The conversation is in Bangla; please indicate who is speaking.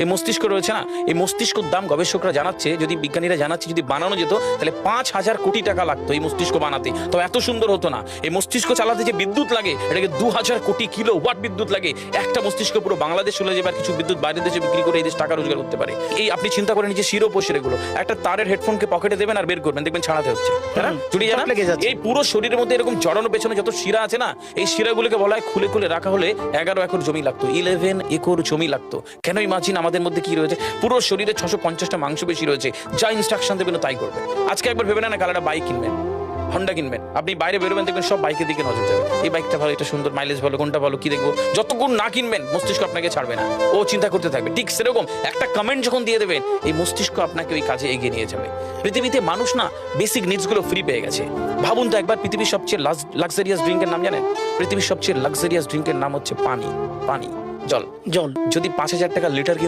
Speaker 1: এই মস্তিষ্ক রয়েছে না, এই মস্তিষ্কর দাম গবেষকরা জানাচ্ছে, যদি বিজ্ঞানীরা জানাচ্ছে যদি বানানো যেত তাহলে 5,000 কোটি টাকা লাগতো এই মস্তিষ্ক বানাতে, তো এত সুন্দর হতো না। এই মস্তিষ্ক চালাতে যে বিদ্যুৎ লাগে এটাকে 2000 কোটি কিলো ওয়াট বিদ্যুৎ লাগে। একটা মস্তিষ্ক পুরো বাংলাদেশ চলে যাবে, আর কিছু বিদ্যুৎ বাইরের দেশে বিক্রি করে এই দেশ টাকা রোজগার করতে পারে। এই আপনি চিন্তা করেন যে শিরোপশিরাগুলো, একটা তারের হেডফোনকে পকেটে দেবেন আর বের করবেন, দেখবেন ছাড়াতে হচ্ছে, তাই না? জুড়িয়ে জানা এই পুরো শরীরের মধ্যে এরকম জড়ানো পেছনে যত শিরা আছে না, এই শিরাগুলোকে বলা হয় খুলে খুলে রাখা হলে 11 একর জমি লাগতো, 11 একর জমি লাগতো। কেন ইমাজিন আমাদের মধ্যে কি রয়েছে, পুরো শরীরে 650টা মাংসপেশি রয়েছে, যা ইনস্ট্রাকশন দেবেন তাই করবে। আজকে একবার ভেবে না কাল একটা বাইক কিনবেন, হন্ডা কিনবেন, আপনি বাইরে বেরোবেন দেখবেন সব বাইকের দিকে নজর যাবে, এই বাইকটা ভালো, এটা সুন্দর, মাইলেজ ভালো, কোনটা ভালো কি দেখবো। যতক্ষণ না কিনবেন মস্তিষ্ক আপনাকে ছাড়বে না, ও চিন্তা করতে থাকবে। ঠিক সেরকম একটা কমেন্ট যখন দিয়ে দেবেন এই মস্তিষ্ক আপনাকে ওই কাজে এগিয়ে নিয়ে যাবে। পৃথিবীতে মানুষ না বেসিক নিডস গুলো ফ্রি পেয়ে গেছে। ভাবুন তো একবার, পৃথিবীর সবচেয়ে লাক্সারিয়াস ড্রিঙ্কের নাম জানেন? পৃথিবীর সবচেয়ে লাক্সারিয়াস ড্রিঙ্কের নাম হচ্ছে পানি, পানি, জল। জল যদি 5,000 টাকা লিটার